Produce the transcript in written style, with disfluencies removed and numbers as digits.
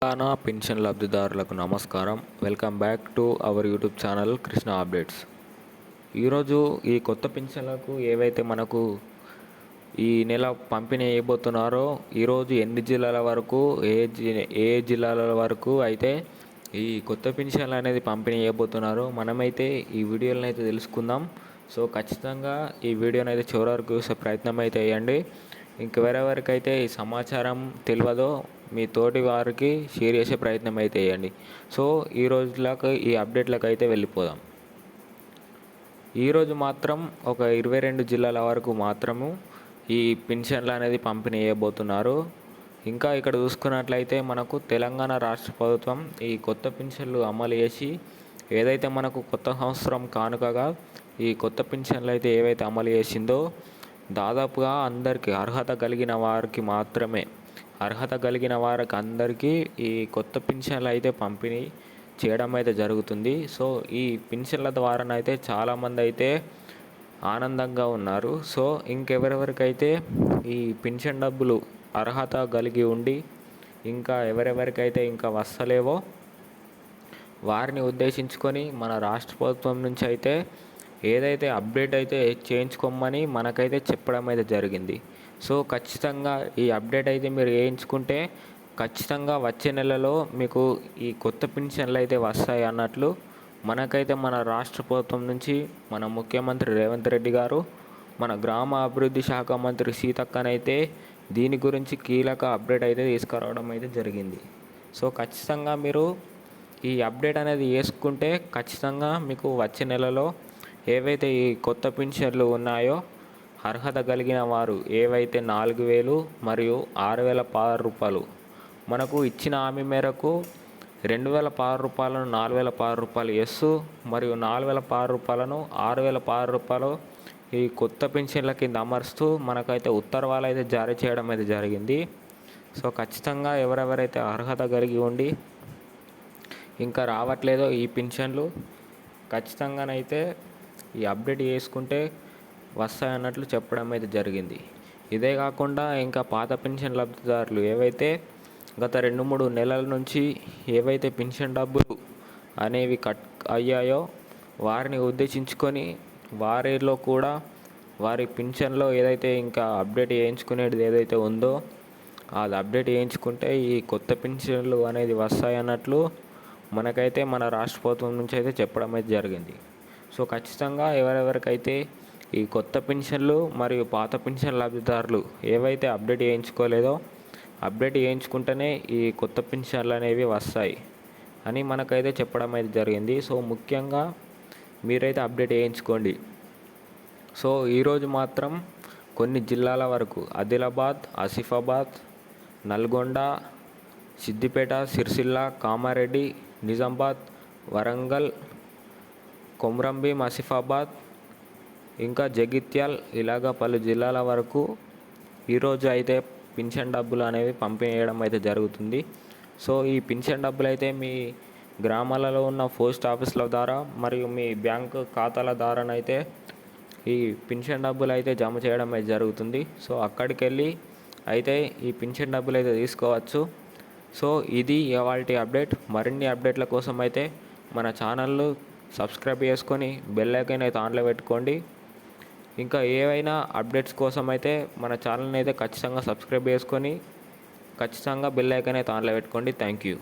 Telangana pension లబ్ధిదారులకు నమస్కారం. Welcome back to our YouTube channel Krishna updates. ఈరోజు ఈ కొత్త పెన్షన్లకు ఏవైతే మనకు ఈ నెల పంపిణీ చేయబోతున్నారో ఈరోజు ఎన్ని జిల్లాల వరకు ఏ జిల్లాల వరకు అయితే ఈ కొత్త పెన్షన్లు అనేది పంపిణీ చేయబోతున్నారో మనమైతే ఈ వీడియోలను అయితే తెలుసుకుందాం. సో ఖచ్చితంగా ఈ వీడియోని అయితే చివరి వరకు చూసే ప్రయత్నం అయితే చేయండి. ఇంకెవరెవరికైతే ఈ సమాచారం తెలియదో మీ తోటి వారికి షేర్ చేసే ప్రయత్నం అయితే చేయండి. సో ఈ రోజులకు ఈ అప్డేట్లకు అయితే వెళ్ళిపోదాం. ఈరోజు మాత్రం ఒక 22 జిల్లాల వరకు మాత్రము ఈ పెన్షన్లు అనేది పంపిణీ చేయబోతున్నారు. ఇంకా ఇక్కడ చూసుకున్నట్లయితే మనకు తెలంగాణ రాష్ట్ర ప్రభుత్వం ఈ కొత్త పెన్షన్లు అమలు చేసి ఏదైతే మనకు కొత్త సంవత్సరం కానుకగా ఈ కొత్త పెన్షన్లు అయితే ఏవైతే అమలు చేసిందో దాదాపుగా అందరికీ అర్హత కలిగిన వారికి అందరికీ ఈ కొత్త పెన్షన్లు అయితే పంపిణీ చేయడం అయితే జరుగుతుంది. సో ఈ పెన్షన్ల ద్వారానైతే చాలామంది అయితే ఆనందంగా ఉన్నారు. సో ఇంకెవరెవరికైతే ఈ పెన్షన్ డబ్బులు అర్హత కలిగి ఉండి ఇంకా ఎవరెవరికైతే ఇంకా వస్తలేవో వారిని ఉద్దేశించుకొని మన రాష్ట్ర ప్రభుత్వం నుంచి అయితే ఏదైతే అప్డేట్ అయితే చేయించుకోమని మనకైతే చెప్పడం అయితే జరిగింది. సో ఖచ్చితంగా ఈ అప్డేట్ అయితే మీరు వేయించుకుంటే ఖచ్చితంగా వచ్చే నెలలో మీకు ఈ కొత్త పెన్షన్లు అయితే వస్తాయి అన్నట్లు మనకైతే మన రాష్ట్ర ప్రభుత్వం నుంచి మన ముఖ్యమంత్రి రేవంత్ రెడ్డి గారు, మన గ్రామ అభివృద్ధి శాఖ మంత్రి సీతక్కనైతే దీని గురించి కీలక అప్డేట్ అయితే తీసుకురావడం అయితే జరిగింది. సో ఖచ్చితంగా మీరు ఈ అప్డేట్ అనేది వేసుకుంటే ఖచ్చితంగా మీకు వచ్చే నెలలో ఏవైతే ఈ కొత్త పెన్షన్లు ఉన్నాయో అర్హత కలిగిన వారు ఏవైతే 4,000 మరియు 6,016 రూపాయలు మనకు ఇచ్చిన హామీ మేరకు 2,016 రూపాయలను 4,016 రూపాయలు ఎస్సు మరియు 4,016 రూపాయలను 6,016 రూపాయలు ఈ కొత్త పెన్షన్ల కింద అమర్చుతూ మనకైతే ఉత్తర్వులు అయితే జారీ చేయడం అయితే జరిగింది. సో ఖచ్చితంగా ఎవరెవరైతే అర్హత కలిగి ఉండి ఇంకా రావట్లేదో ఈ పెన్షన్లు ఖచ్చితంగానైతే ఈ అప్డేట్ చేసుకుంటే వస్తాయన్నట్లు చెప్పడం అయితే జరిగింది. ఇదే కాకుండా ఇంకా పాత పెన్షన్ లబ్ధిదారులు ఏవైతే గత 2-3 నెలల నుంచి ఏవైతే పెన్షన్ డబ్బులు అనేవి కట్ అయ్యాయో వారిని ఉద్దేశించుకొని వారిలో కూడా వారి పెన్షన్లో ఏదైతే ఇంకా అప్డేట్ చేయించుకునేది ఏదైతే ఉందో అది అప్డేట్ చేయించుకుంటే ఈ కొత్త పెన్షన్లు అనేది వస్తాయన్నట్లు మనకైతే మన రాష్ట్ర ప్రభుత్వం నుంచి అయితే చెప్పడం అయితే జరిగింది. సో ఖచ్చితంగా ఎవరెవరికైతే ఈ కొత్త పెన్షన్లు మరియు పాత పెన్షన్ లబ్ధిదారులు ఏవైతే అప్డేట్ చేయించుకోలేదో అప్డేట్ చేయించుకుంటేనే ఈ కొత్త పెన్షన్లు అనేవి వస్తాయి అని మనకైతే చెప్పడం అయితే జరిగింది. సో ముఖ్యంగా మీరైతే అప్డేట్ చేయించుకోండి. సో ఈరోజు మాత్రం కొన్ని జిల్లాల వరకు ఆదిలాబాద్, ఆసిఫాబాద్, నల్గొండ, సిద్దిపేట, సిరిసిల్ల, కామారెడ్డి, నిజామాబాద్, వరంగల్, కొమ్రంభీం, ఆసిఫాబాద్ ఇంకా జగిత్యాల్ ఇలాగా పలు జిల్లాల వరకు ఈరోజు అయితే పెన్షన్ డబ్బులు అనేవి పంపిణీ చేయడం అయితే జరుగుతుంది. సో ఈ పెన్షన్ డబ్బులు అయితే మీ గ్రామాలలో ఉన్న పోస్ట్ ఆఫీసుల ద్వారా మరియు మీ బ్యాంకు ఖాతాల ద్వారానైతే ఈ పెన్షన్ డబ్బులు అయితే జమ చేయడం అయితే జరుగుతుంది. సో అక్కడికి వెళ్ళి అయితే ఈ పెన్షన్ డబ్బులు అయితే తీసుకోవచ్చు. సో ఇది ఇవాల్టి అప్డేట్. మరిన్ని అప్డేట్ల కోసం అయితే మన ఛానల్ను సబ్స్క్రైబ్ చేసుకొని బెల్ ఐకాన్ అయితే ఆన్లో పెట్టుకోండి. ఇంకా ఏవైనా అప్డేట్స్ కోసం అయితే మన ఛానల్ని అయితే ఖచ్చితంగా సబ్స్క్రైబ్ చేసుకొని ఖచ్చితంగా బెల్ ఐకాన్ అయితే ఆన్లో పెట్టుకోండి. Thank you.